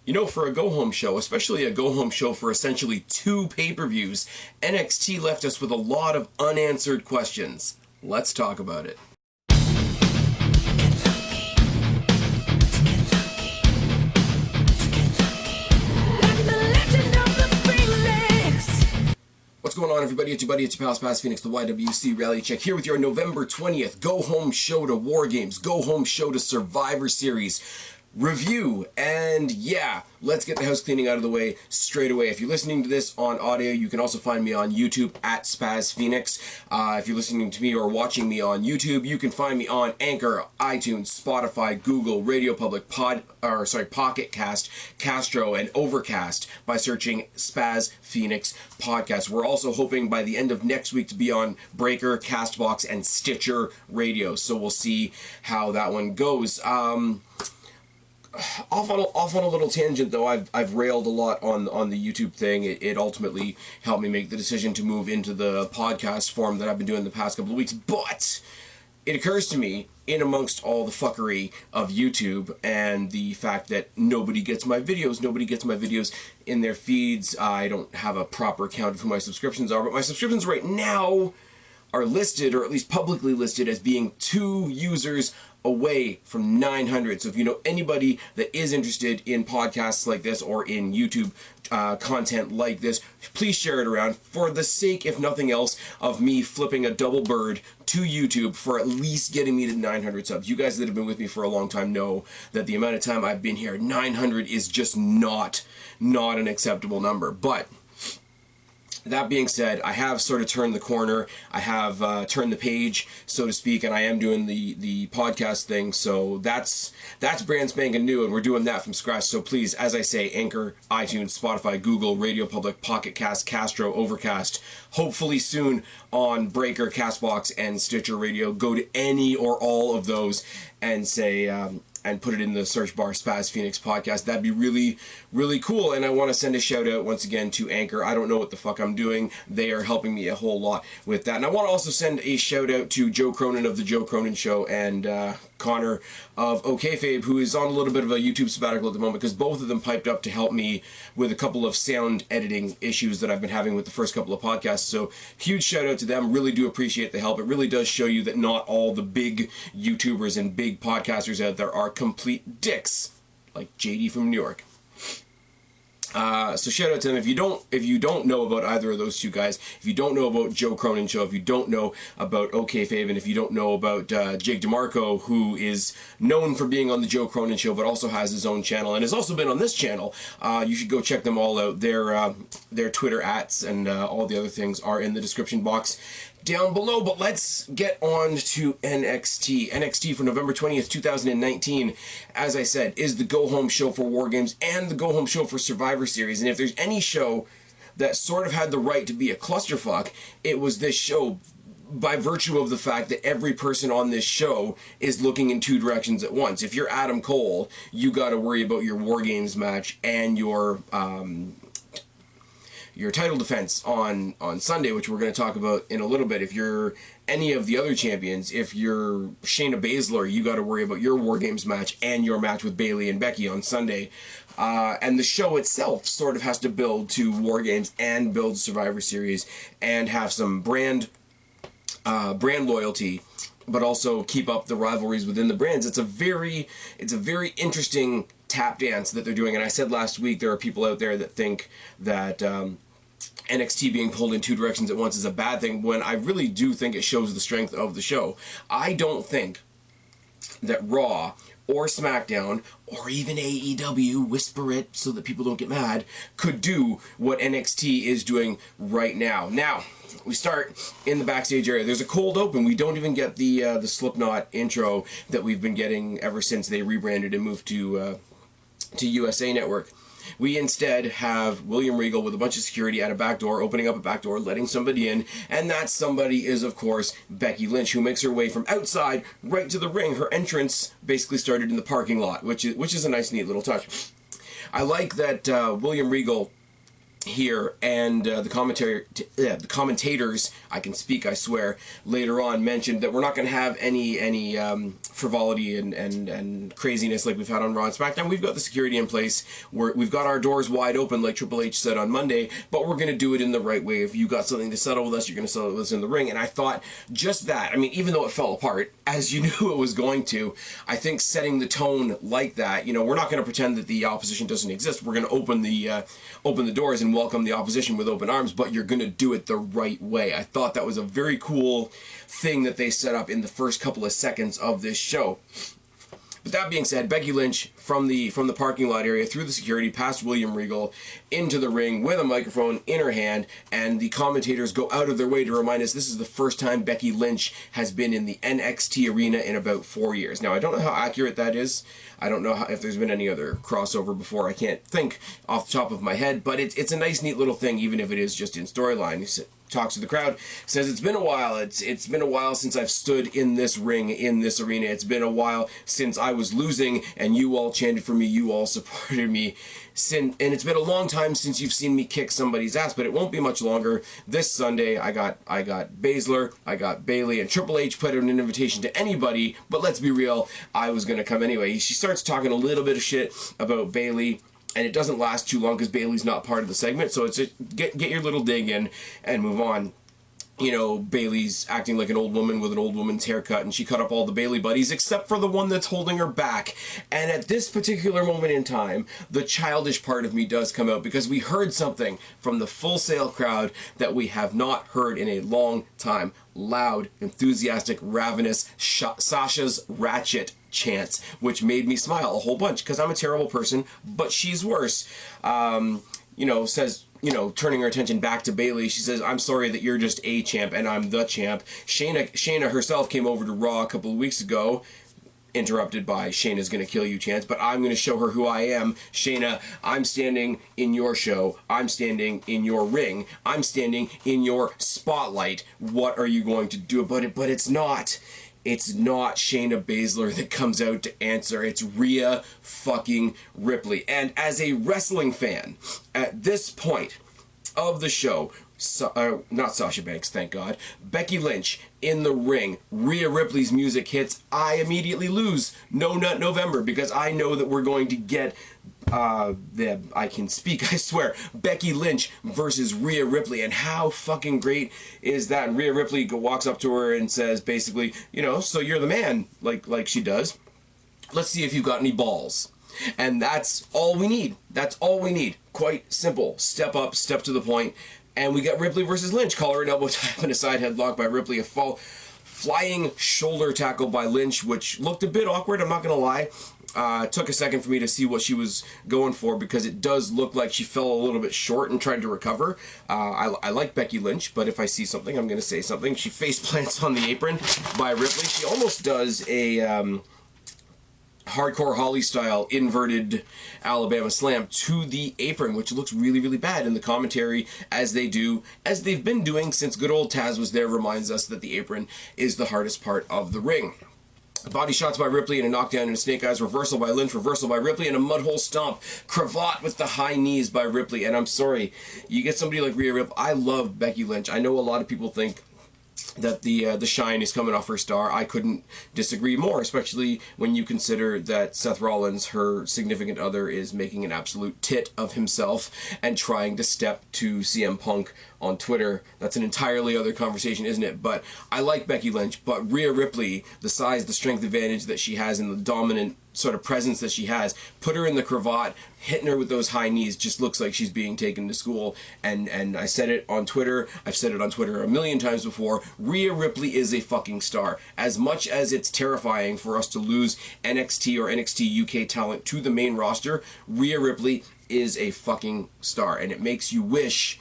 You know, for a go-home show, especially a go-home show for essentially 2 pay-per-views, NXT left us with a lot of unanswered questions. Let's talk about it. What's going on, everybody? It's your buddy, it's your pal, Spaz Phoenix, the YWC Reality Check, here with your November 20th go-home show to War Games, go-home show to Survivor Series review. And yeah, let's get the house cleaning out of the way straight away. If you're listening to this on audio, you can also find me on YouTube at Spaz Phoenix. If you're listening to me or watching me on YouTube, you can find me on Anchor, iTunes, Spotify, Google, RadioPublic, Pocket Cast, Castro, and Overcast by searching Spaz Phoenix Podcast. We're also hoping by the end of next week to be on Breaker, Castbox, and Stitcher Radio. So we'll see how that one goes. Off on a little tangent though, I've railed a lot on the YouTube thing. It ultimately helped me make the decision to move into the podcast form that I've been doing the past couple of weeks. But it occurs to me, in amongst all the fuckery of YouTube and the fact that nobody gets my videos in their feeds. I don't have a proper count of who my subscriptions are, but my subscriptions right now are listed, or at least publicly listed, as being 2 users away from 900. So if you know anybody that is interested in podcasts like this or in YouTube content like this, please share it around for the sake, if nothing else, of me flipping a double bird to YouTube for at least getting me to 900 subs. You guys that have been with me for a long time know that the amount of time I've been here, 900 is just not an acceptable number. But that being said, I have sort of turned the corner. I have turned the page, so to speak, and I am doing the podcast thing. So that's brand spanking new, and we're doing that from scratch. So please, as I say, Anchor, iTunes, Spotify, Google, RadioPublic, Pocket Cast, Castro, Overcast. Hopefully soon on Breaker, Castbox, and Stitcher Radio. Go to any or all of those and say, and put it in the search bar, Spaz Phoenix Podcast. That'd be really, really cool. And I want to send a shout out once again to Anchor. I don't know what the fuck I'm doing. They are helping me a whole lot with that. And I want to also send a shout out to Joe Cronin of The Joe Cronin Show and Connor of OKFabe, who is on a little bit of a YouTube sabbatical at the moment, because both of them piped up to help me with a couple of sound editing issues that I've been having with the first couple of podcasts. So huge shout out to them. Really do appreciate the help. It really does show you that not all the big YouTubers and big podcasters out there are complete dicks, like JD from New York. So shout out to them. If you don't know about either of those two guys, if you don't know about Joe Cronin Show, if you don't know about OKFabe, and if you don't know about Jake DeMarco, who is known for being on the Joe Cronin Show, but also has his own channel and has also been on this channel, you should go check them all out. Their Twitter ats and all the other things are in the description box down below. But let's get on to NXT. NXT for November 20th, 2019, as I said, is the go-home show for War Games and the go-home show for Survivor Series. And if there's any show that sort of had the right to be a clusterfuck, it was this show, by virtue of the fact that every person on this show is looking in 2 directions at once. If you're Adam Cole, you got to worry about your War Games match and your title defense on Sunday, which we're going to talk about in a little bit. If you're any of the other champions, if you're Shayna Baszler, you got to worry about your War Games match and your match with Bayley and Becky on Sunday. And the show itself sort of has to build to War Games and build Survivor Series and have some brand loyalty, but also keep up the rivalries within the brands. It's a very interesting tap dance that they're doing. And I said last week, there are people out there that think that NXT being pulled in 2 directions at once is a bad thing, when I really do think it shows the strength of the show. I don't think that Raw or SmackDown or even AEW, whisper it so that people don't get mad, could do what NXT is doing right now. Now, we start in the backstage area. There's a cold open. We don't even get the Slipknot intro that we've been getting ever since they rebranded and moved to USA Network. We instead have William Regal with a bunch of security at a back door, opening up a back door, letting somebody in, and that somebody is, of course, Becky Lynch, who makes her way from outside right to the ring. Her entrance basically started in the parking lot, which is a nice, neat little touch. I like that William Regal here, and the commentators, I can speak, I swear, later on mentioned that we're not going to have any frivolity and craziness like we've had on Raw and SmackDown. We've got the security in place. We've got our doors wide open, like Triple H said on Monday, but we're going to do it in the right way. If you got something to settle with us, you're going to settle with us in the ring. And I thought just that, I mean, even though it fell apart, as you knew it was going to, I think setting the tone like that, you know, we're not going to pretend that the opposition doesn't exist. We're going to open the doors and welcome the opposition with open arms, but you're going to do it the right way. I thought that was a very cool thing that they set up in the first couple of seconds of this show. But that being said, Becky Lynch from the parking lot area through the security past William Regal into the ring with a microphone in her hand, and the commentators go out of their way to remind us this is the first time Becky Lynch has been in the NXT arena in about 4 years. Now, I don't know how accurate that is. I don't know if there's been any other crossover before. I can't think off the top of my head, but it's a nice, neat little thing, even if it is just in storyline. Talks to the crowd, says it's been a while. It's been a while since I've stood in this ring, in this arena. It's been a while since I was losing and you all chanted for me, you all supported me. And it's been a long time since you've seen me kick somebody's ass, but it won't be much longer. This Sunday, I got Baszler, I got Bayley, and Triple H put out an invitation to anybody, but let's be real, I was going to come anyway. She starts talking a little bit of shit about Bayley, and it doesn't last too long because Bayley's not part of the segment, so it's a, get your little dig in and move on. You know, Bayley's acting like an old woman with an old woman's haircut, and she cut up all the Bayley buddies except for the one that's holding her back. And at this particular moment in time, the childish part of me does come out, because we heard something from the Full Sail crowd that we have not heard in a long time. Loud, enthusiastic, ravenous Sasha's Ratchet chants, which made me smile a whole bunch, because I'm a terrible person, but she's worse. You know, says, you know, turning her attention back to Bayley, she says, I'm sorry that you're just a champ and I'm the champ. Shayna herself came over to Raw a couple of weeks ago, interrupted by Shayna's gonna kill you chants, but I'm gonna show her who I am. Shayna, I'm standing in your show. I'm standing in your ring. I'm standing in your spotlight. What are you going to do about it? But it's not Shayna Baszler that comes out to answer. It's Rhea fucking Ripley. And as a wrestling fan, at this point of the show, not Sasha Banks, thank God, Becky Lynch in the ring, Rhea Ripley's music hits, I immediately lose No Nut November, because I know that we're going to get I can speak, I swear, Becky Lynch versus Rhea Ripley, and how fucking great is that? And Rhea Ripley walks up to her and says, basically, you know, so you're the man, like she does. Let's see if you've got any balls. And that's all we need. That's all we need. Quite simple. Step up, step to the point. And we got Ripley versus Lynch. Collar and elbow tap and a side headlock by Ripley. A flying shoulder tackle by Lynch, which looked a bit awkward, I'm not going to lie. Took a second for me to see what she was going for, because it does look like she fell a little bit short and tried to recover. I like Becky Lynch, but if I see something, I'm going to say something. She face plants on the apron by Ripley. She almost does a Hardcore Holly style inverted Alabama slam to the apron, which looks really, really bad in the commentary, as they've been doing since good old Taz was there, reminds us that the apron is the hardest part of the ring. Body shots by Ripley and a knockdown and a snake eyes, reversal by Lynch, reversal by Ripley, and a mudhole stomp. Cravat with the high knees by Ripley. And I'm sorry, you get somebody like Rhea Ripley. I love Becky Lynch. I know a lot of people think that the shine is coming off her star. I couldn't disagree more, especially when you consider that Seth Rollins, her significant other, is making an absolute tit of himself and trying to step to CM Punk on Twitter. That's an entirely other conversation, isn't it? But I like Becky Lynch, but Rhea Ripley, the size, the strength advantage that she has, and the dominant sort of presence that she has, put her in the cravat, hitting her with those high knees, just looks like she's being taken to school. And I said it on Twitter, I've said it on Twitter a million times before, Rhea Ripley is a fucking star. As much as it's terrifying for us to lose NXT or NXT UK talent to the main roster, Rhea Ripley is a fucking star, and it makes you wish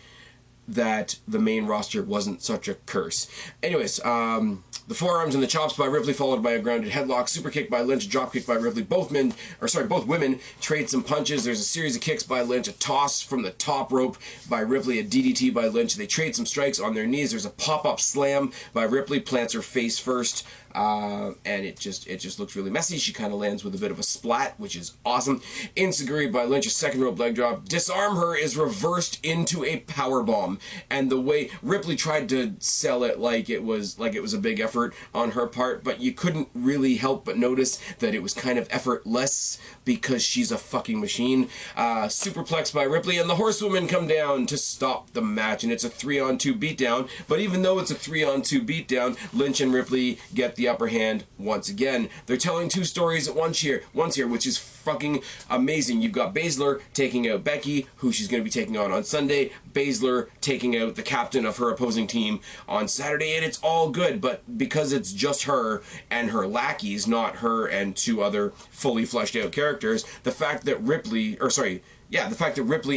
that the main roster wasn't such a curse. Anyways, the forearms and the chops by Ripley, followed by a grounded headlock, super kick by Lynch, drop kick by Ripley. Both women trade some punches. There's a series of kicks by Lynch, a toss from the top rope by Ripley, a DDT by Lynch. They trade some strikes on their knees. There's a pop-up slam by Ripley, plants her face first. and it just looks really messy. She kind of lands with a bit of a splat, which is awesome. Insecurity by Lynch, a second rope leg drop. Disarm her is reversed into a power bomb, and the way Ripley tried to sell it like it was a big effort on her part, but you couldn't really help but notice that it was kind of effortless because she's a fucking machine. Superplex by Ripley, and the Horsewomen come down to stop the match, and it's a 3-on-2 beatdown. But even though it's a 3-on-2 beatdown, Lynch and Ripley get the upper hand once again. They're telling two stories at once here, which is fucking amazing. You've got Baszler taking out Becky, who she's going to be taking on Sunday. Baszler taking out the captain of her opposing team on Saturday, and it's all good. But because it's just her and her lackeys, not her and two other fully fleshed out characters, the fact that Ripley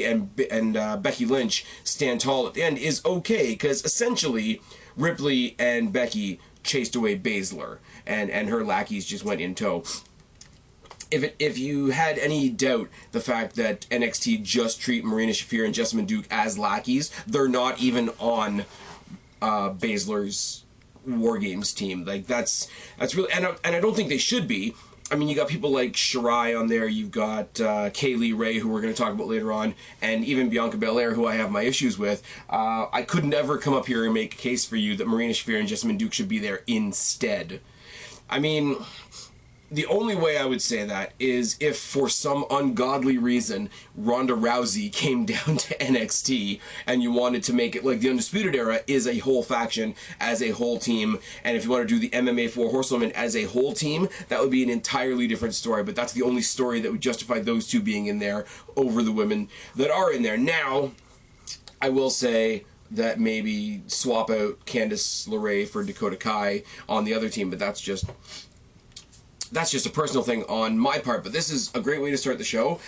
and Becky Lynch stand tall at the end is okay, because essentially Ripley and Becky chased away Baszler, and her lackeys just went in tow. If you had any doubt the fact that NXT just treat Marina Shafir and Jessamine Duke as lackeys, they're not even on Baszler's War Games team. Like that's really, and I don't think they should be. I mean, you got people like Shirai on there, you've got Kaylee Ray, who we're going to talk about later on, and even Bianca Belair, who I have my issues with. I could never come up here and make a case for you that Marina Shafir and Jessamine Duke should be there instead. I mean, the only way I would say that is if for some ungodly reason Ronda Rousey came down to NXT and you wanted to make it like the Undisputed Era is a whole faction as a whole team, and if you want to do the MMA 4 Horsewomen as a whole team, that would be an entirely different story, but that's the only story that would justify those two being in there over the women that are in there. Now, I will say that maybe swap out Candice LeRae for Dakota Kai on the other team, but that's just a personal thing on my part. But this is a great way to start the show.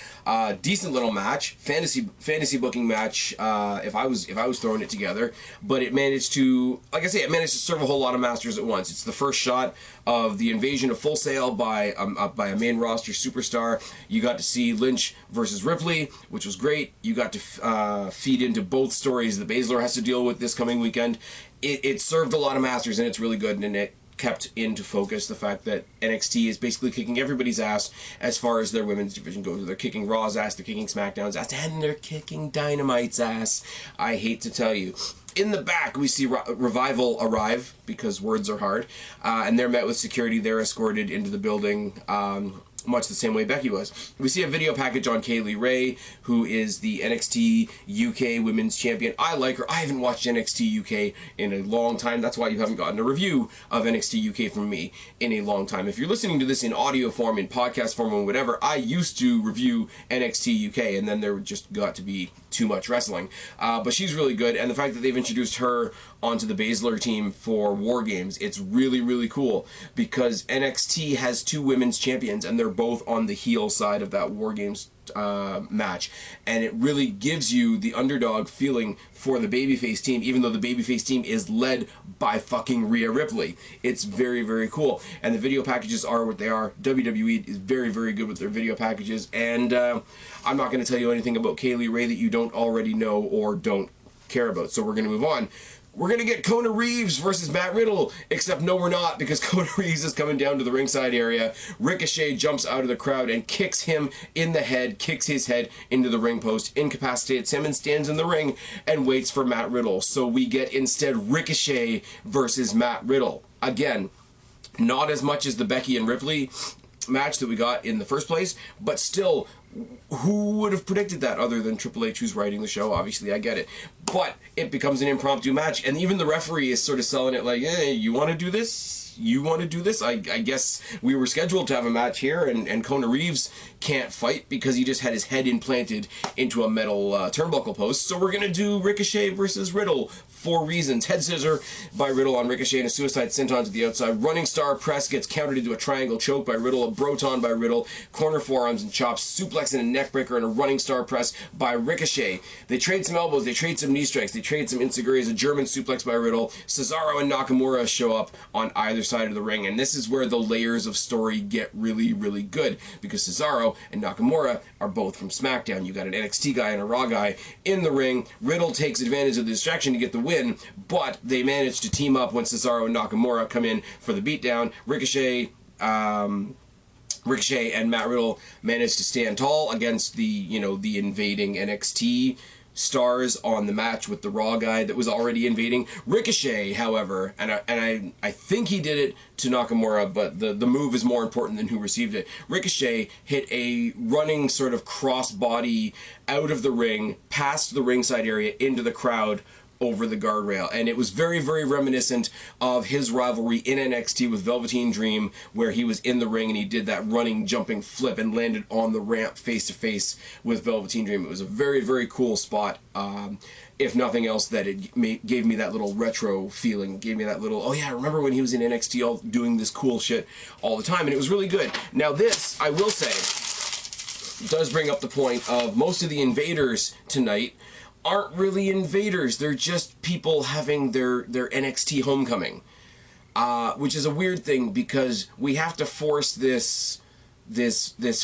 Decent little match, fantasy booking match. If I was throwing it together, but it managed to, like I say, it managed to serve a whole lot of masters at once. It's the first shot of the invasion of Full Sail by a main roster superstar. You got to see Lynch versus Ripley, which was great. You got to feed into both stories that Baszler has to deal with this coming weekend. It served a lot of masters, and it's really good, and it kept into focus the fact that NXT is basically kicking everybody's ass as far as their women's division goes. They're kicking Raw's ass, they're kicking SmackDown's ass, and they're kicking Dynamite's ass. I hate to tell you. In the back, we see Revival arrive, because words are hard, and they're met with security. They're escorted into the building, much the same way Becky was. We see a video package on Kaylee Ray, who is the NXT UK Women's Champion. I like her. I haven't watched NXT UK in a long time. That's why you haven't gotten a review of NXT UK from me in a long time. If you're listening to this in audio form, in podcast form, or whatever, I used to review NXT UK, and then there just got to be too much wrestling. But she's really good, and the fact that they've introduced her onto the Baszler team for War Games, it's really, really cool, because NXT has two women's champions, and they're both on the heel side of that War Games match, and it really gives you the underdog feeling for the babyface team, even though the babyface team is led by fucking Rhea Ripley. It's very, very cool, and the video packages are what they are. WWE is very, very good with their video packages, and I'm not going to tell you anything about Kaylee Ray that you don't already know or don't care about, so we're going to move on. We're going to get Kona Reeves versus Matt Riddle, except no we're not, because Kona Reeves is coming down to the ringside area. Ricochet jumps out of the crowd and kicks him in the head, kicks his head into the ring post, incapacitates him, and stands in the ring and waits for Matt Riddle. So we get instead Ricochet versus Matt Riddle. Again, not as much as the Becky and Ripley match that we got in the first place, but still, who would have predicted that other than Triple H, who's writing the show? Obviously, I get it. But it becomes an impromptu match, and even the referee is sort of selling it like, hey, you want to do this? You want to do this? I guess we were scheduled to have a match here, and Kona Reeves can't fight because he just had his head implanted into a metal turnbuckle post. So we're going to do Ricochet versus Riddle for reasons. Head scissor by Riddle on Ricochet and a suicide senton to the outside. Running star press gets countered into a triangle choke by Riddle. A Broton by Riddle. Corner forearms and chops. Suplex and a neck breaker and a running star press by Ricochet. They trade some elbows. They trade some knee strikes. They trade some enziguris. A German suplex by Riddle. Cesaro and Nakamura show up on either side of the ring, and this is where the layers of story get really, really good, because Cesaro and Nakamura are both from SmackDown. You got an NXT guy and a Raw guy in the ring. Riddle takes advantage of the distraction to get the win. win, but they managed to team up when Cesaro and Nakamura come in for the beatdown. Ricochet and Matt Riddle managed to stand tall against the invading NXT stars on the match with the Raw guy that was already invading. Ricochet, however, and I think he did it to Nakamura, but the move is more important than who received it. Ricochet hit a running sort of crossbody out of the ring, past the ringside area, into the crowd, over the guardrail, and it was very, very reminiscent of his rivalry in NXT with Velveteen Dream, where he was in the ring and he did that running, jumping flip and landed on the ramp face to face with Velveteen Dream. It was a very, very cool spot. If nothing else, that it gave me that little retro feeling, gave me that little, oh yeah, I remember when he was in NXT all doing this cool shit all the time, and it was really good. Now this, I will say, does bring up the point of most of the invaders tonight aren't really invaders. They're just people having their NXT homecoming, which is a weird thing because we have to force this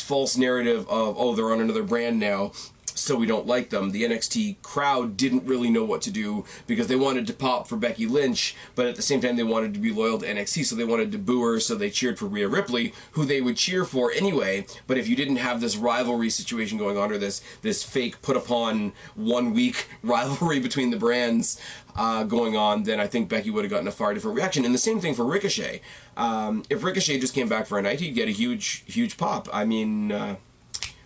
false narrative of, oh, they're on another brand now, so we don't like them. The NXT crowd didn't really know what to do because they wanted to pop for Becky Lynch, but at the same time they wanted to be loyal to NXT, so they wanted to boo her, so they cheered for Rhea Ripley, who they would cheer for anyway. But if you didn't have this rivalry situation going on, or this fake put upon 1 week rivalry between the brands going on, then I think Becky would have gotten a far different reaction. And the same thing for Ricochet. If Ricochet just came back for a night, he'd get a huge pop. I mean,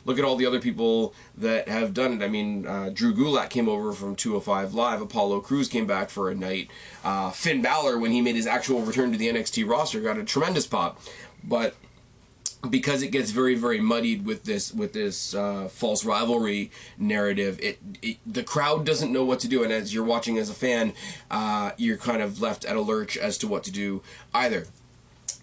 look at all the other people that have done it. I mean, Drew Gulak came over from 205 Live. Apollo Crews came back for a night. Finn Balor, when he made his actual return to the NXT roster, got a tremendous pop. But because it gets very, very muddied with this false rivalry narrative, the crowd doesn't know what to do. And as you're watching as a fan, you're kind of left at a lurch as to what to do either.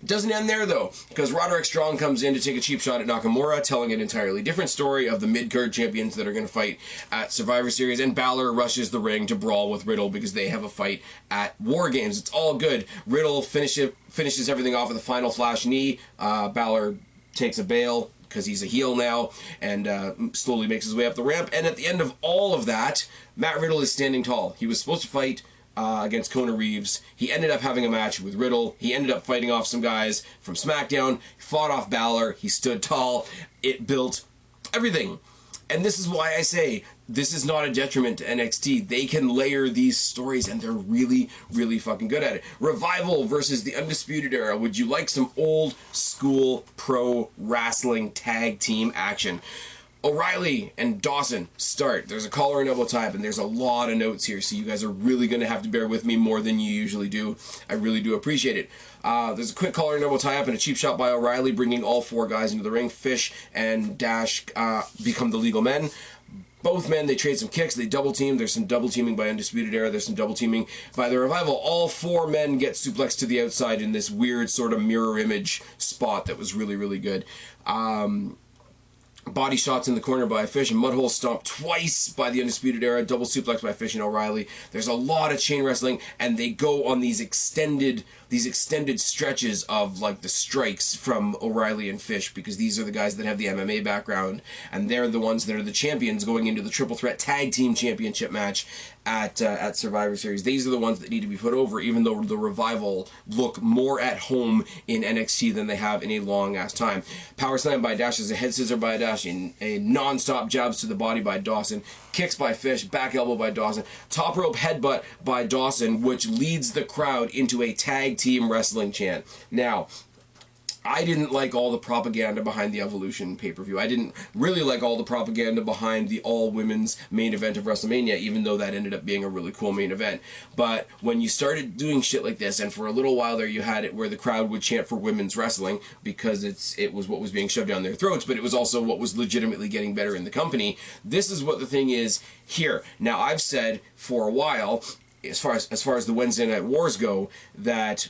Doesn't end there, though, because Roderick Strong comes in to take a cheap shot at Nakamura, telling an entirely different story of the mid-card champions that are going to fight at Survivor Series, and Balor rushes the ring to brawl with Riddle because they have a fight at War Games. It's all good. Riddle finishes everything off with a final flash knee. Balor takes a bail because he's a heel now, and slowly makes his way up the ramp. And at the end of all of that, Matt Riddle is standing tall. He was supposed to fight against Kona Reeves. He ended up having a match with Riddle. He ended up fighting off some guys from SmackDown. He fought off Balor. He stood tall. It built everything. And this is why I say this is not a detriment to NXT. They can layer these stories, and they're really, really fucking good at it. Revival versus the Undisputed Era. Would you like some old school pro wrestling tag team action? O'Reilly and Dawson start. There's a collar and elbow tie up, and there's a lot of notes here, so you guys are really going to have to bear with me more than you usually do. I really do appreciate it. There's a quick collar and elbow tie up and a cheap shot by O'Reilly, bringing all four guys into the ring. Fish and Dash become the legal men. Both men, they trade some kicks, they double team. There's some double teaming by Undisputed Era. There's some double teaming by the Revival. All four men get suplexed to the outside in this weird sort of mirror image spot that was really, really good. Body shots in the corner by Fish, and mudhole stomp twice by the Undisputed Era, double suplex by Fish and O'Reilly. There's a lot of chain wrestling, and they go on these extended stretches of like the strikes from O'Reilly and Fish, because these are the guys that have the MMA background, and they're the ones that are the champions going into the Triple Threat Tag Team Championship match at Survivor Series. These are the ones that need to be put over, even though the Revival look more at home in NXT than they have in a long-ass time. Power slam by Dash is a head scissor by Dash, and a non-stop jabs to the body by Dawson, kicks by Fish, back elbow by Dawson, top rope headbutt by Dawson, which leads the crowd into a tag team wrestling chant. Now, I didn't like all the propaganda behind the Evolution pay-per-view. I didn't really like all the propaganda behind the all-women's main event of WrestleMania, even though that ended up being a really cool main event. But when you started doing shit like this, and for a little while there you had it where the crowd would chant for women's wrestling because it was what was being shoved down their throats, but it was also what was legitimately getting better in the company. This is what the thing is here. Now, I've said for a while, as far as the Wednesday Night Wars go, that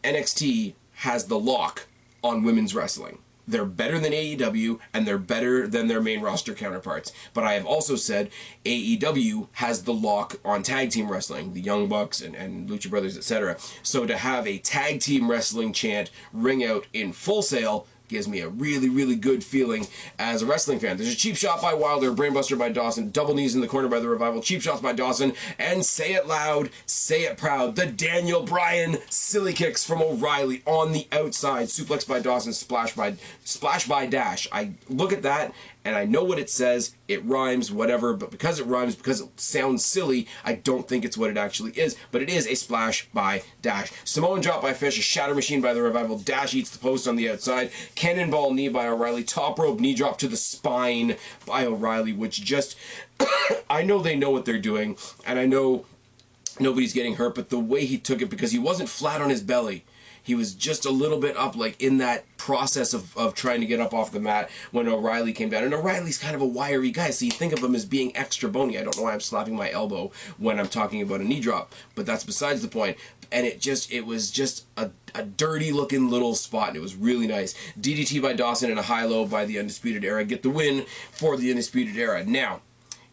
NXT has the lock on women's wrestling. They're better than AEW, and they're better than their main roster counterparts. But I have also said AEW has the lock on tag team wrestling, the Young Bucks and Lucha Brothers, etc. So to have a tag team wrestling chant ring out in Full Sail, gives me a really, really good feeling as a wrestling fan. There's a cheap shot by Wilder, brainbuster by Dawson, double knees in the corner by the Revival, cheap shots by Dawson, and say it loud, say it proud, the Daniel Bryan silly kicks from O'Reilly on the outside, suplex by Dawson, splash by Dash. I look at that and I know what it says, it rhymes, whatever, but because it rhymes, because it sounds silly, I don't think it's what it actually is, but it is a splash by Dash. Samoan drop by Fish, a shatter machine by the Revival, Dash eats the post on the outside, cannonball knee by O'Reilly, top rope knee drop to the spine by O'Reilly, which just, I know they know what they're doing, and I know nobody's getting hurt, but the way he took it, because he wasn't flat on his belly, he was just a little bit up, like in that process of trying to get up off the mat when O'Reilly came down. And O'Reilly's kind of a wiry guy, so you think of him as being extra bony. I don't know why I'm slapping my elbow when I'm talking about a knee drop, but that's besides the point. And it was just a dirty looking little spot, and it was really nice. DDT by Dawson and a high-low by the Undisputed Era get the win for the Undisputed Era. Now,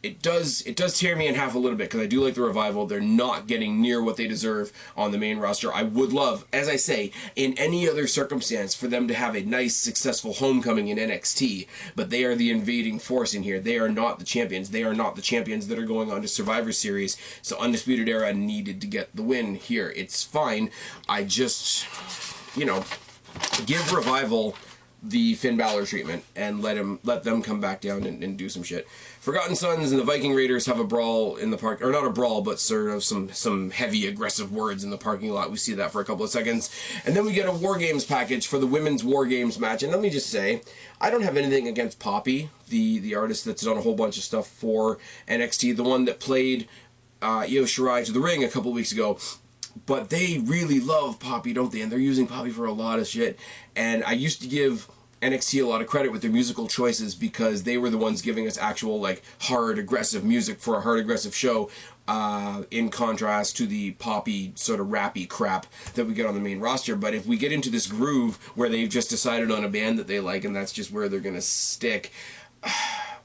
it does tear me in half a little bit, because I do like the Revival. They're not getting near what they deserve on the main roster. I would love, as I say, in any other circumstance, for them to have a nice, successful homecoming in NXT, but they are the invading force in here. They are not the champions. They are not the champions that are going on to Survivor Series, so Undisputed Era needed to get the win here. It's fine. I just, you know, give Revival the Finn Balor treatment and let them come back down and do some shit. Forgotten Sons and the Viking Raiders have a brawl in the park, or not a brawl, but sort of some heavy aggressive words in the parking lot. We see that for a couple of seconds, and then we get a War Games package for the women's War Games match. And let me just say, I don't have anything against Poppy, the artist that's done a whole bunch of stuff for NXT, the one that played Io Shirai to the ring a couple of weeks ago. But they really love Poppy, don't they? And they're using Poppy for a lot of shit. And I used to give NXT a lot of credit with their musical choices, because they were the ones giving us actual, like, hard, aggressive music for a hard, aggressive show, in contrast to the poppy, sort of rappy crap that we get on the main roster. But if we get into this groove where they've just decided on a band that they like and that's just where they're going to stick,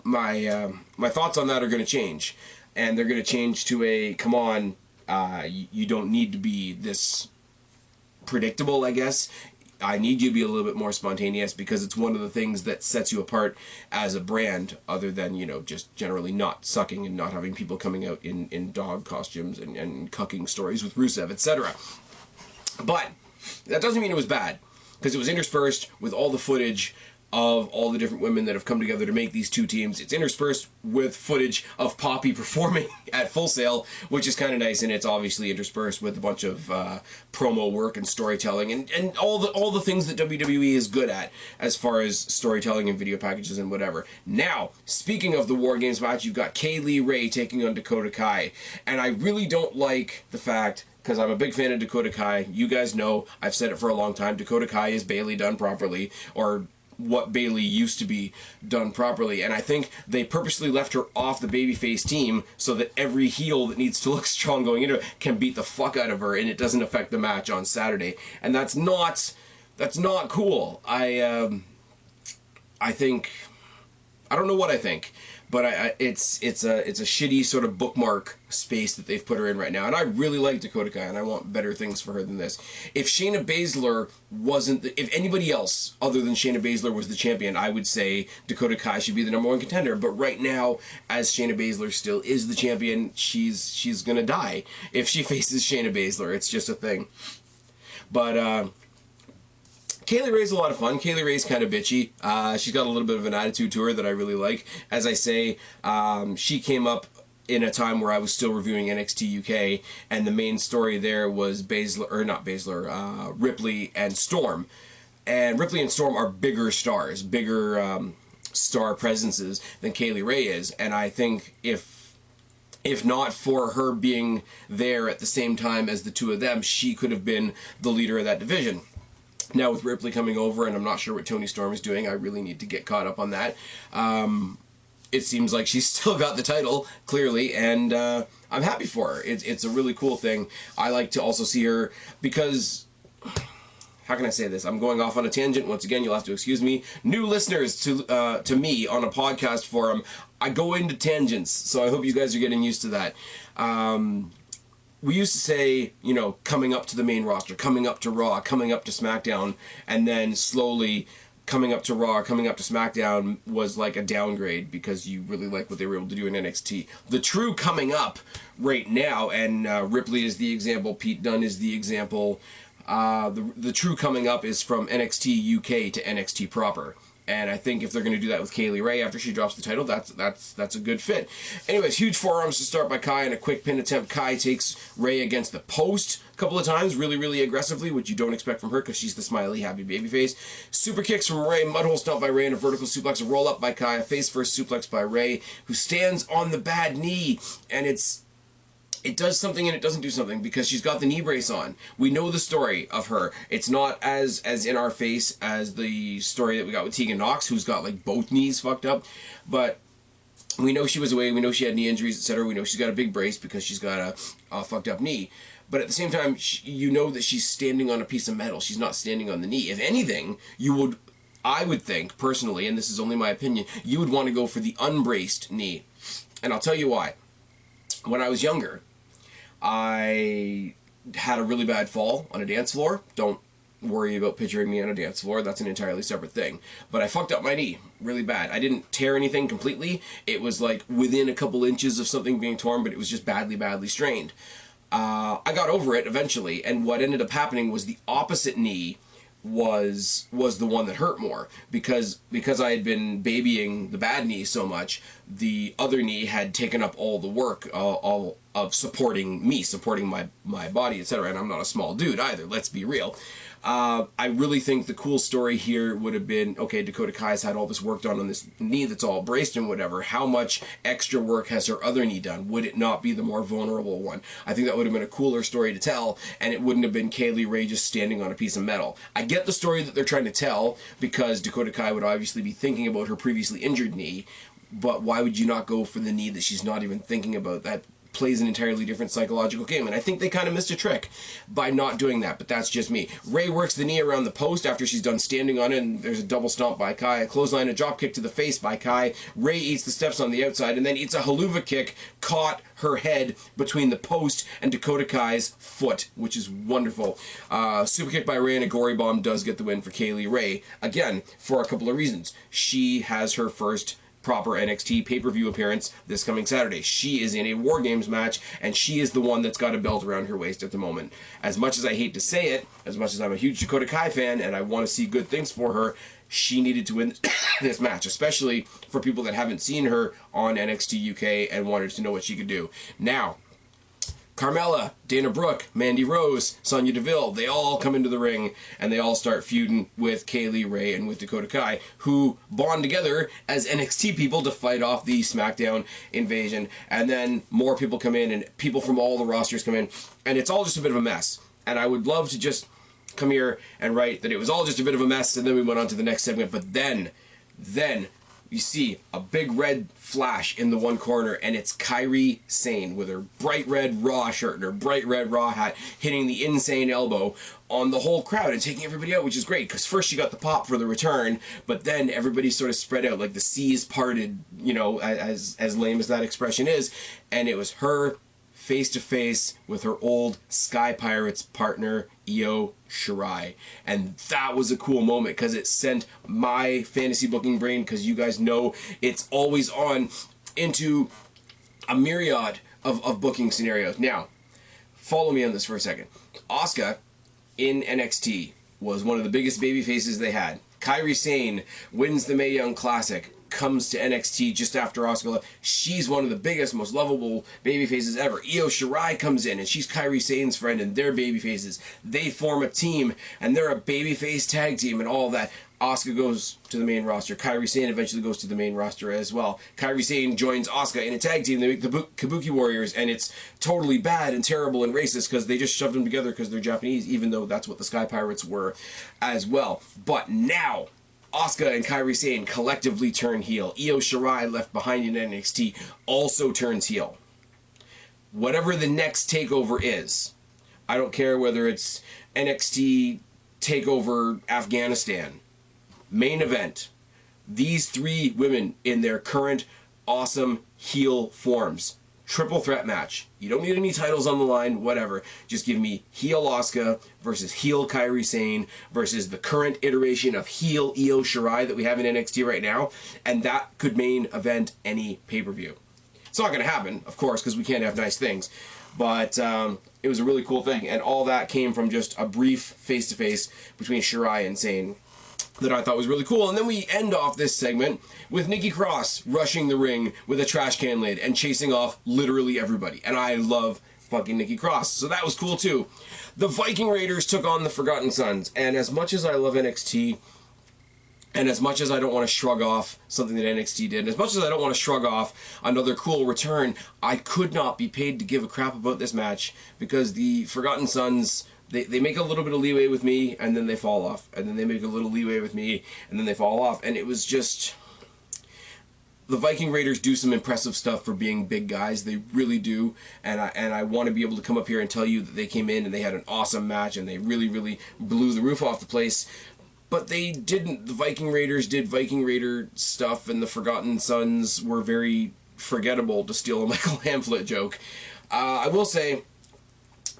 my thoughts on that are going to change. And they're going to change to a, come on, you don't need to be this predictable, I guess. I need you to be a little bit more spontaneous, because it's one of the things that sets you apart as a brand, other than, you know, just generally not sucking and not having people coming out in dog costumes and cucking stories with Rusev, etc. But that doesn't mean it was bad, because it was interspersed with all the footage of all the different women that have come together to make these two teams. It's interspersed with footage of Poppy performing at Full Sail, which is kind of nice, and it's obviously interspersed with a bunch of promo work and storytelling and all the things that WWE is good at as far as storytelling and video packages and whatever. Now, speaking of the War Games match, you've got Kay Lee Ray taking on Dakota Kai, and I really don't like the fact, because I'm a big fan of Dakota Kai. You guys know, I've said it for a long time, Dakota Kai is Bayley done properly, or what Bayley used to be done properly, and I think they purposely left her off the babyface team so that every heel that needs to look strong going into it can beat the fuck out of her, and it doesn't affect the match on Saturday. And that's not cool. I think, I don't know what I think, but it's a shitty sort of bookmark space that they've put her in right now, and I really like Dakota Kai, and I want better things for her than this. If Shayna Baszler wasn't, if anybody else other than Shayna Baszler was the champion, I would say Dakota Kai should be the #1 contender. But right now, as Shayna Baszler still is the champion, she's gonna die if she faces Shayna Baszler. It's just a thing. But Kay Lee Ray's a lot of fun. Kay Lee Ray's kind of bitchy. She's got a little bit of an attitude to her that I really like. As I say, she came up in a time where I was still reviewing NXT UK, and the main story there was Ripley and Storm. And Ripley and Storm are bigger stars, bigger star presences than Kay Lee Ray is. And I think if not for her being there at the same time as the two of them, she could have been the leader of that division. Now with Ripley coming over, and I'm not sure what Toni Storm is doing, I really need to get caught up on that. It seems like she's still got the title, clearly, and I'm happy for her. It's a really cool thing. I like to also see her, because, how can I say this? I'm going off on a tangent. Once again, you'll have to excuse me. New listeners to me on a podcast forum, I go into tangents, so I hope you guys are getting used to that. We used to say, you know, coming up to the main roster, coming up to Raw, coming up to SmackDown, and then slowly coming up to Raw or coming up to SmackDown was like a downgrade because you really like what they were able to do in NXT. The true coming up right now, and Ripley is the example, Pete Dunne is the example, the true coming up is from NXT UK to NXT proper. And I think if they're going to do that with Kaylee Ray after she drops the title, that's a good fit. Anyways, huge forearms to start by Kai and a quick pin attempt. Kai takes Ray against the post a couple of times, really, really aggressively, which you don't expect from her because she's the smiley, happy babyface. Super kicks from Ray, mudhole stomp by Ray, and a vertical suplex, a roll up by Kai, a face first suplex by Ray, who stands on the bad knee, and it does something and it doesn't do something because she's got the knee brace on. We know the story of her. It's not as in our face as the story that we got with Tegan Nox, who's got like both knees fucked up. But we know she was away. We know she had knee injuries, etc. We know she's got a big brace because she's got a fucked up knee. But at the same time, you know that she's standing on a piece of metal. She's not standing on the knee. If anything, I would think, personally, and this is only my opinion, you would want to go for the unbraced knee. And I'll tell you why. When I was younger, I had a really bad fall on a dance floor. Don't worry about picturing me on a dance floor. That's an entirely separate thing. But I fucked up my knee really bad. I didn't tear anything completely. It was like within a couple inches of something being torn, but it was just badly, badly strained. I got over it eventually, and what ended up happening was the opposite knee was the one that hurt more because I had been babying the bad knee so much. The other knee had taken up all the work all of supporting me, supporting my body, etc. And I'm not a small dude either, let's be real. I really think the cool story here would have been, okay, Dakota Kai's had all this work done on this knee that's all braced and whatever. How much extra work has her other knee done? Would it not be the more vulnerable one? I think that would have been a cooler story to tell, and it wouldn't have been Kaylee Ray just standing on a piece of metal. I get the story that they're trying to tell because Dakota Kai would obviously be thinking about her previously injured knee, but why would you not go for the knee that she's not even thinking about? That plays an entirely different psychological game, and I think they kind of missed a trick by not doing that, but that's just me. Ray works the knee around the post after she's done standing on it, and there's a double stomp by Kai, a clothesline, a drop kick to the face by Kai. Ray eats the steps on the outside and then eats a haluva kick, caught her head between the post and Dakota Kai's foot, which is wonderful. Super kick by Ray and a gory bomb does get the win for Kaylee Ray, again, for a couple of reasons. She has her first proper NXT pay-per-view appearance this coming Saturday. She is in a War Games match, and she is the one that's got a belt around her waist at the moment. As much as I hate to say it, as much as I'm a huge Dakota Kai fan and I want to see good things for her, she needed to win this match, especially for people that haven't seen her on NXT UK and wanted to know what she could do. Now, Carmella, Dana Brooke, Mandy Rose, Sonya Deville, they all come into the ring and they all start feuding with Kaylee Ray and with Dakota Kai, who bond together as NXT people to fight off the SmackDown invasion. And then more people come in and people from all the rosters come in, and it's all just a bit of a mess. And I would love to just come here and write that it was all just a bit of a mess and then we went on to the next segment. But then you see a big red flash in the one corner, and it's Kairi Sane with her bright red Raw shirt and her bright red Raw hat hitting the insane elbow on the whole crowd and taking everybody out, which is great because first she got the pop for the return, but then everybody sort of spread out like the seas parted, you know, as lame as that expression is, and it was her face to face with her old Sky Pirates partner Io Shirai, and that was a cool moment because it sent my fantasy booking brain, because you guys know it's always on, into a myriad of booking scenarios. Now, follow me on this for a second. Asuka in NXT was one of the biggest baby faces they had. Kairi Sane wins the Mae Young Classic, comes to NXT just after Asuka left. She's one of the biggest, most lovable baby faces ever. Io Shirai comes in, and she's Kairi Sane's friend, and they're baby faces. They form a team, and they're a babyface tag team, and all that. Asuka goes to the main roster. Kairi Sane eventually goes to the main roster as well. Kairi Sane joins Asuka in a tag team. They make the Kabuki Warriors, and it's totally bad and terrible and racist because they just shoved them together because they're Japanese, even though that's what the Sky Pirates were as well. But now, Asuka and Kairi Sane collectively turn heel. Io Shirai, left behind in NXT, also turns heel. Whatever the next takeover is, I don't care whether it's NXT TakeOver Afghanistan, main event, these three women in their current awesome heel forms triple threat match. You don't need any titles on the line, whatever. Just give me heel Asuka versus heel Kairi Sane versus the current iteration of heel Io Shirai that we have in NXT right now, and that could main event any pay-per-view. It's not going to happen, of course, because we can't have nice things, but it was a really cool thing, and all that came from just a brief face-to-face between Shirai and Sane that I thought was really cool. And then we end off this segment with Nikki Cross rushing the ring with a trash can lid and chasing off literally everybody. And I love fucking Nikki Cross, so that was cool too. The Viking Raiders took on the Forgotten Sons, and as much as I love NXT, and as much as I don't want to shrug off something that NXT did, and as much as I don't want to shrug off another cool return, I could not be paid to give a crap about this match, because the Forgotten Sons, they make a little bit of leeway with me, and then they fall off. And then they make a little leeway with me, and then they fall off. And it was just... The Viking Raiders do some impressive stuff for being big guys. They really do. And I want to be able to come up here and tell you that they came in and they had an awesome match, and they really, really blew the roof off the place. But they didn't. The Viking Raiders did Viking Raider stuff, and the Forgotten Sons were very forgettable, to steal a Michael Hamflett joke. I will say...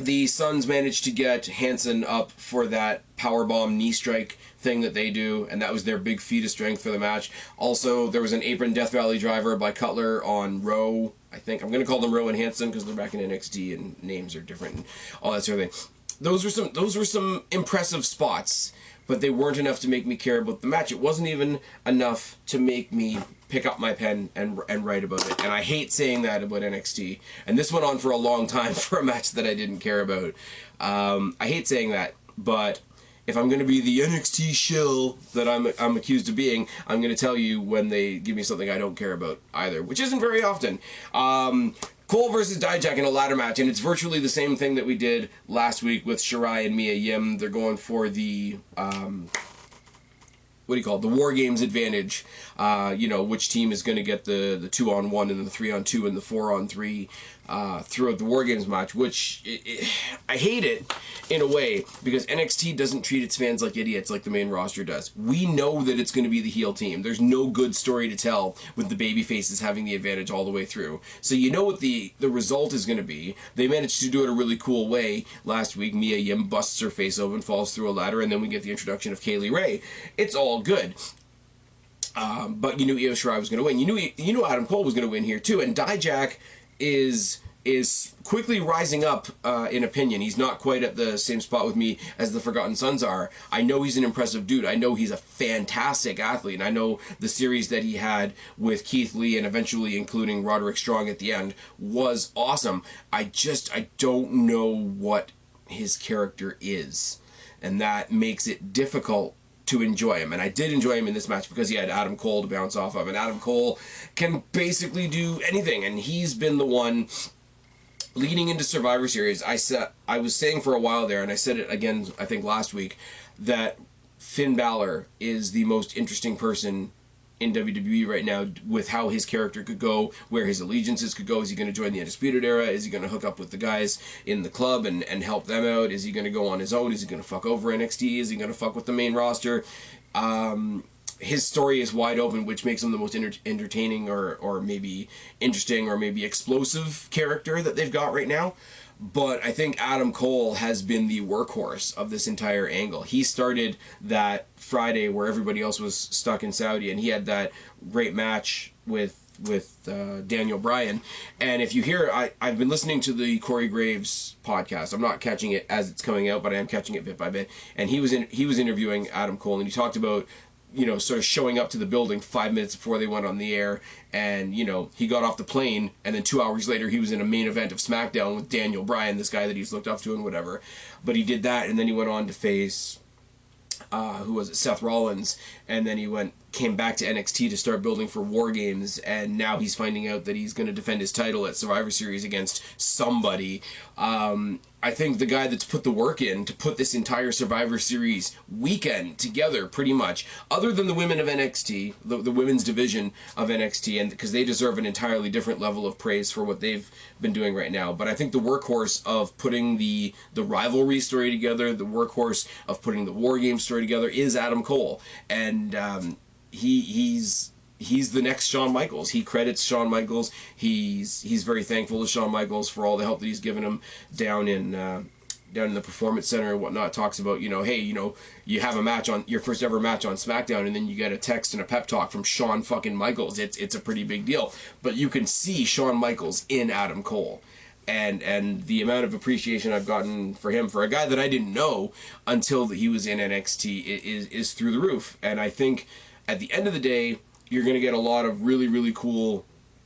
The Suns managed to get Hansen up for that powerbomb knee strike thing that they do, and that was their big feat of strength for the match. Also, there was an apron Death Valley driver by Cutler on Rowe, I think. I'm going to call them Rowe and Hansen because they're back in NXT and names are different and all that sort of thing. Those were some impressive spots, but they weren't enough to make me care about the match. It wasn't even enough to make me pick up my pen and write about it. And I hate saying that about NXT. And this went on for a long time for a match that I didn't care about. I hate saying that, but if I'm going to be the NXT shill that I'm accused of being, I'm going to tell you when they give me something I don't care about either, which isn't very often. Cole versus Dijak in a ladder match, and it's virtually the same thing that we did last week with Shirai and Mia Yim. They're going for the... what do you call it? The War Games advantage. Which team is going to get the 2-on-1 and the 3-on-2 and the 4-on-3 throughout the War Games match, which I hate it in a way, because NXT doesn't treat its fans like idiots like the main roster does. We know that it's going to be the heel team. There's no good story to tell with the baby faces having the advantage all the way through. So you know what the result is going to be. They managed to do it a really cool way last week. Mia Yim busts her face open, falls through a ladder, and then we get the introduction of Kaylee Ray. It's all good. But you knew Io Shirai was going to win. You knew Adam Cole was going to win here too. And Dijak is quickly rising up in opinion. He's not quite at the same spot with me as the Forgotten Sons are. I know he's an impressive dude. I know he's a fantastic athlete. And I know the series that he had with Keith Lee and eventually including Roderick Strong at the end was awesome. I don't know what his character is. And that makes it difficult to enjoy him. And I did enjoy him in this match because he had Adam Cole to bounce off of, and Adam Cole can basically do anything, and he's been the one leading into Survivor Series. I was saying for a while there, and I said it again I think last week, that Finn Balor is the most interesting person in WWE right now with how his character could go, where his allegiances could go. Is he going to join the Undisputed Era? Is he going to hook up with the guys in the club and help them out? Is he going to go on his own? Is he going to fuck over NXT? Is he going to fuck with the main roster? His story is wide open, which makes him the most entertaining or maybe interesting or maybe explosive character that they've got right now. But I think Adam Cole has been the workhorse of this entire angle. He started that Friday where everybody else was stuck in Saudi, and he had that great match with Daniel Bryan. And if you hear, I've been listening to the Corey Graves podcast. I'm not catching it as it's coming out, but I am catching it bit by bit. And he was interviewing Adam Cole, and he talked about, sort of showing up to the building 5 minutes before they went on the air, and, he got off the plane, and then 2 hours later he was in a main event of SmackDown with Daniel Bryan, this guy that he's looked up to and whatever. But he did that, and then he went on to face, who was it, Seth Rollins, and then he came back to NXT to start building for War Games, and now he's finding out that he's going to defend his title at Survivor Series against somebody. I think the guy that's put the work in to put this entire Survivor Series weekend together, pretty much, other than the women of NXT, the women's division of NXT, and because they deserve an entirely different level of praise for what they've been doing right now. But I think the workhorse of putting the rivalry story together, the workhorse of putting the War Games story together is Adam Cole. And he's he's the next Shawn Michaels. He credits Shawn Michaels. He's very thankful to Shawn Michaels for all the help that he's given him down in the Performance Center and whatnot. Talks about, hey, you have a match on your first ever match on SmackDown, and then you get a text and a pep talk from Shawn fucking Michaels. It's a pretty big deal. But you can see Shawn Michaels in Adam Cole. And the amount of appreciation I've gotten for him, for a guy that I didn't know until he was in NXT, is through the roof. And I think at the end of the day, you're going to get a lot of really, really cool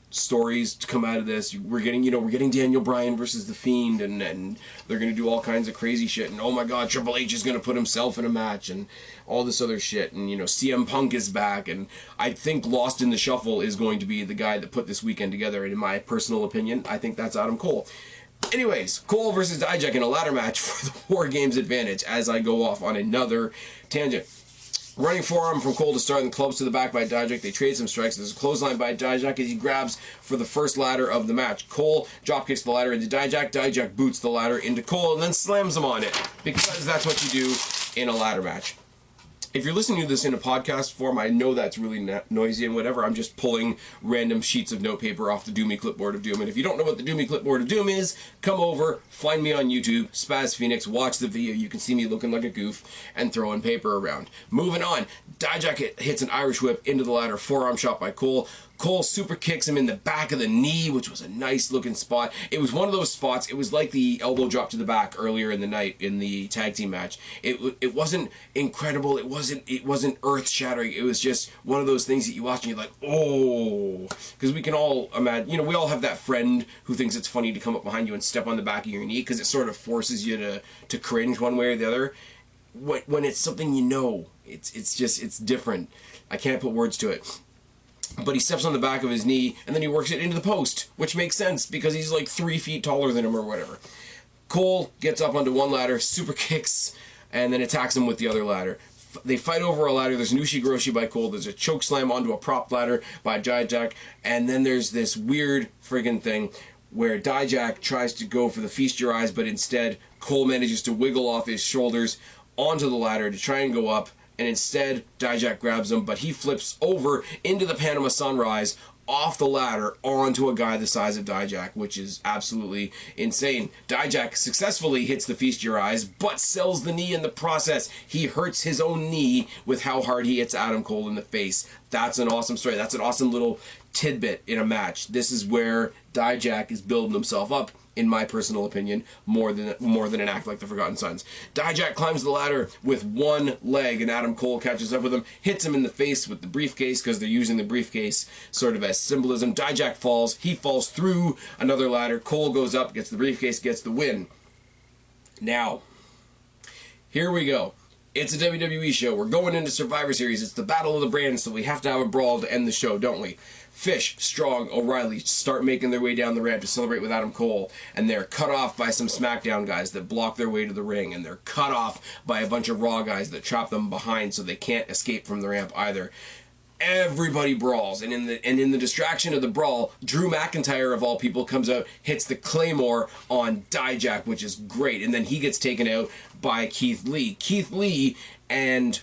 stories to come out of this. We're getting Daniel Bryan versus The Fiend, and they're going to do all kinds of crazy shit. And oh my God, Triple H is going to put himself in a match and all this other shit. And CM Punk is back, and I think Lost in the Shuffle is going to be the guy that put this weekend together. And in my personal opinion, I think that's Adam Cole. Anyways, Cole versus Dijak in a ladder match for the War Games advantage, as I go off on another tangent. Running forearm from Cole to start, and clubs to the back by Dijak. They trade some strikes. There's a clothesline by Dijak as he grabs for the first ladder of the match. Cole dropkicks the ladder into Dijak. Dijak boots the ladder into Cole and then slams him on it, because that's what you do in a ladder match. If you're listening to this in a podcast form, I know that's really noisy and whatever. I'm just pulling random sheets of notepaper off the Doomy Clipboard of Doom. And if you don't know what the Doomy Clipboard of Doom is, come over, find me on YouTube, Spaz Phoenix, watch the video. You can see me looking like a goof and throwing paper around. Moving on, Dijak hits an Irish whip into the ladder, forearm shot by Cole. Cole super kicks him in the back of the knee, which was a nice looking spot. It was one of those spots. It was like the elbow drop to the back earlier in the night in the tag team match. It wasn't incredible. It wasn't earth shattering. It was just one of those things that you watch and you're like, oh, because we can all imagine. We all have that friend who thinks it's funny to come up behind you and step on the back of your knee because it sort of forces you to cringe one way or the other. When it's something it's different. I can't put words to it. But he steps on the back of his knee, and then he works it into the post, which makes sense, because he's like 3 feet taller than him or whatever. Cole gets up onto one ladder, super kicks, and then attacks him with the other ladder. They fight over a ladder. There's an Ushi-Groshi by Cole. There's a choke slam onto a prop ladder by Dijak. And then there's this weird friggin' thing where Dijak tries to go for the Feast Your Eyes, but instead Cole manages to wiggle off his shoulders onto the ladder to try and go up. And instead, Dijak grabs him, but he flips over into the Panama Sunrise off the ladder onto a guy the size of Dijak, which is absolutely insane. Dijak successfully hits the Feast Your Eyes, but sells the knee in the process. He hurts his own knee with how hard he hits Adam Cole in the face. That's an awesome story. That's an awesome little tidbit in a match. This is where Dijak is building himself up, in my personal opinion, more than an act like the Forgotten Sons. Dijak climbs the ladder with one leg, and Adam Cole catches up with him, hits him in the face with the briefcase, because they're using the briefcase sort of as symbolism. Dijak falls. He falls through another ladder. Cole goes up, gets the briefcase, gets the win. Now, here we go. It's a WWE show. We're going into Survivor Series. It's the Battle of the Brands, so we have to have a brawl to end the show, don't we? Fish, Strong, O'Reilly start making their way down the ramp to celebrate with Adam Cole, and they're cut off by some SmackDown guys that block their way to the ring, and they're cut off by a bunch of Raw guys that trap them behind so they can't escape from the ramp either. Everybody brawls, and in the distraction of the brawl, Drew McIntyre, of all people, comes out, hits the Claymore on Dijak, which is great, and then he gets taken out by Keith Lee. Keith Lee and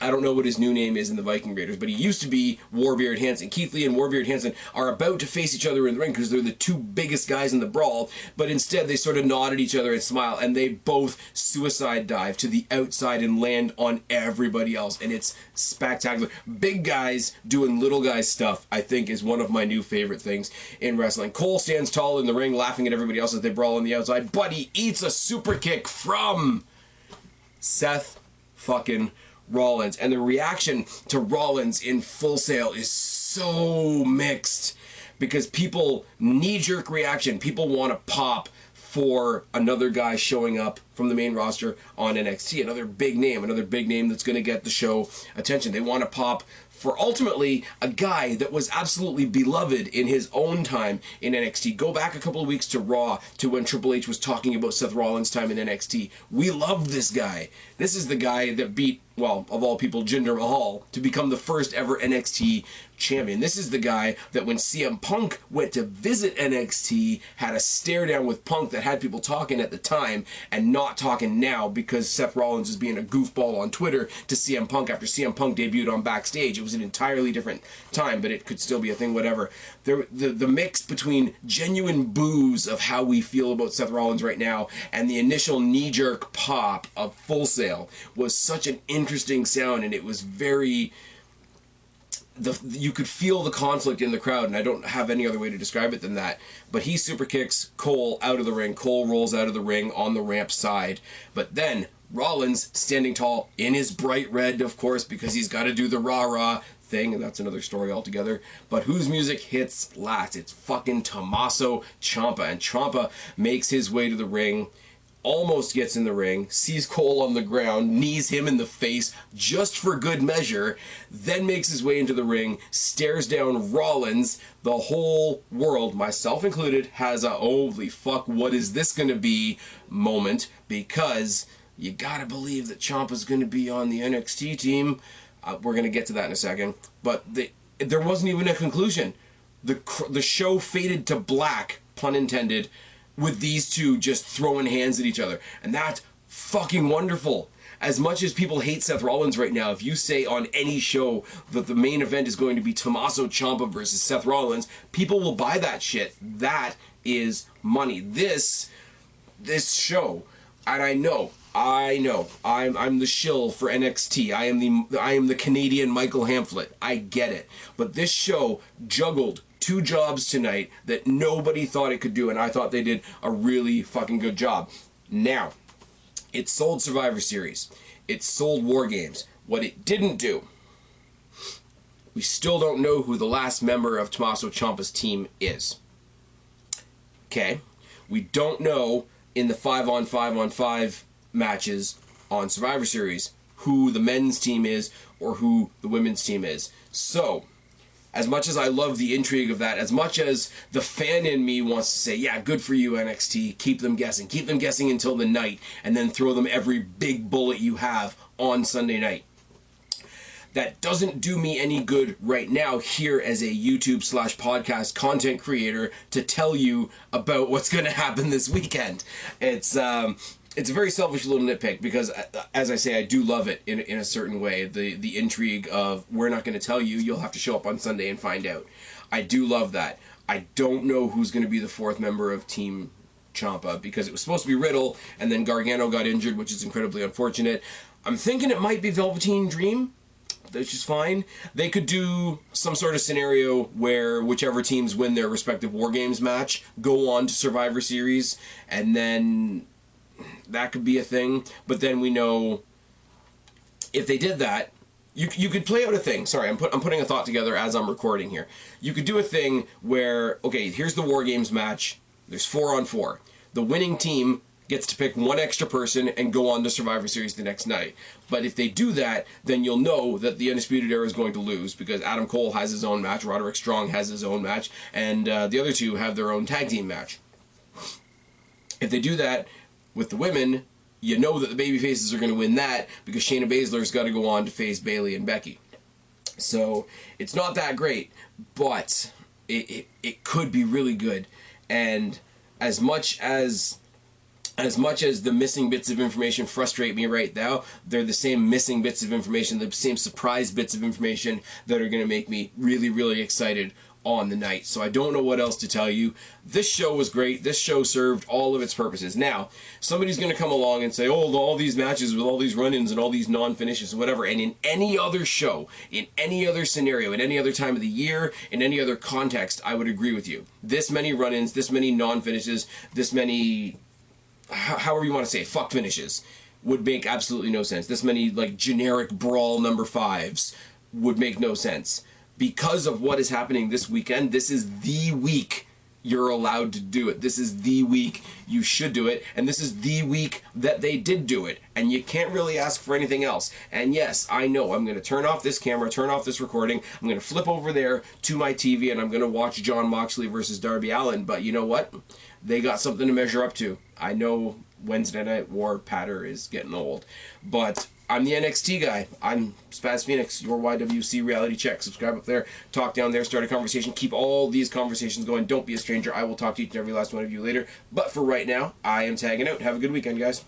I don't know what his new name is in the Viking Raiders, but he used to be Warbeard Hansen. Keith Lee and Warbeard Hansen are about to face each other in the ring because they're the two biggest guys in the brawl, but instead they sort of nod at each other and smile, and they both suicide dive to the outside and land on everybody else, and it's spectacular. Big guys doing little guys stuff, I think, is one of my new favorite things in wrestling. Cole stands tall in the ring, laughing at everybody else as they brawl on the outside, but he eats a super kick from Seth fucking Rollins, and the reaction to Rollins in Full Sail is so mixed because people knee-jerk reaction. People want to pop for another guy showing up from the main roster on NXT, another big name that's going to get the show attention. They want to pop for ultimately a guy that was absolutely beloved in his own time in NXT. Go back a couple of weeks to Raw, to when Triple H was talking about Seth Rollins' time in NXT. We loved this guy. This is the guy that beat well, of all people, Jinder Mahal, to become the first ever NXT champion. This is the guy that when CM Punk went to visit NXT had a stare down with Punk that had people talking at the time and not talking now because Seth Rollins is being a goofball on Twitter to CM Punk after CM Punk debuted on Backstage. It was an entirely different time, but it could still be a thing, whatever. The mix between genuine boos of how we feel about Seth Rollins right now and the initial knee-jerk pop of Full Sail was such an interesting sound, and it was very... you could feel the conflict in the crowd, and I don't have any other way to describe it than that. But he super kicks Cole out of the ring. Cole rolls out of the ring on the ramp side. But then Rollins, standing tall in his bright red, of course, because he's got to do the rah-rah thing, and that's another story altogether. But whose music hits last? It's fucking Tommaso Ciampa. And Ciampa makes his way to the ring, almost gets in the ring, sees Cole on the ground, knees him in the face just for good measure, then makes his way into the ring, stares down Rollins. The whole world, myself included, has a holy fuck, what is this gonna be moment, because you gotta believe that Ciampa's gonna be on the NXT team. We're gonna get to that in a second, but there wasn't even a conclusion. The show faded to black, pun intended, with these two just throwing hands at each other. And that's fucking wonderful. As much as people hate Seth Rollins right now, if you say on any show that the main event is going to be Tommaso Ciampa versus Seth Rollins, people will buy that shit. That is money. This show, and I know, I'm the shill for NXT. I am the Canadian Michael Hamflet. I get it. But this show juggled two jobs tonight that nobody thought it could do, and I thought they did a really fucking good job. Now, it sold Survivor Series. It sold War Games. What it didn't do, we still don't know who the last member of Tommaso Ciampa's team is. Okay? We don't know in the 5-on-5-on-5 matches on Survivor Series who the men's team is or who the women's team is. So, as much as I love the intrigue of that, as much as the fan in me wants to say, yeah, good for you, NXT, keep them guessing until the night, and then throw them every big bullet you have on Sunday night. That doesn't do me any good right now here as a YouTube/podcast content creator to tell you about what's going to happen this weekend. It's a very selfish little nitpick because, as I say, I do love it in a certain way. The intrigue of, we're not going to tell you, you'll have to show up on Sunday and find out. I do love that. I don't know who's going to be the fourth member of Team Ciampa because it was supposed to be Riddle, and then Gargano got injured, which is incredibly unfortunate. I'm thinking it might be Velveteen Dream, which is fine. They could do some sort of scenario where whichever teams win their respective War Games match go on to Survivor Series, and then that could be a thing. But then we know if they did that, you could play out a thing. Sorry, I'm putting a thought together as I'm recording here. You could do a thing where, okay, here's the War Games match. There's 4-on-4. The winning team gets to pick one extra person and go on to Survivor Series the next night. But if they do that, then you'll know that the Undisputed Era is going to lose because Adam Cole has his own match, Roderick Strong has his own match, and the other two have their own tag team match. If they do that with the women, you know that the babyfaces are going to win that because Shayna Baszler's got to go on to face Bayley and Becky. So it's not that great, but it could be really good. And as much as the missing bits of information frustrate me right now, they're the same missing bits of information, the same surprise bits of information that are going to make me really, really excited on the night. So I don't know what else to tell you. This show was great. This show served all of its purposes. Now, somebody's going to come along and say, oh, all these matches with all these run-ins and all these non-finishes and whatever. And in any other show, in any other scenario, in any other time of the year, in any other context, I would agree with you. This many run-ins, this many non-finishes, this many, however you want to say it, fuck finishes, would make absolutely no sense. This many, like, generic brawl number 5s would make no sense. Because of what is happening this weekend, this is the week you're allowed to do it. This is the week you should do it, and this is the week that they did do it, and you can't really ask for anything else. And yes, I know, I'm going to turn off this camera, turn off this recording, I'm going to flip over there to my TV, and I'm going to watch Jon Moxley versus Darby Allin, but you know what? They got something to measure up to. I know Wednesday Night War patter is getting old, but I'm the NXT guy. I'm Spaz Phoenix, your YWC reality check. Subscribe up there, talk down there, start a conversation. Keep all these conversations going. Don't be a stranger. I will talk to each and every last one of you later. But for right now, I am tagging out. Have a good weekend, guys.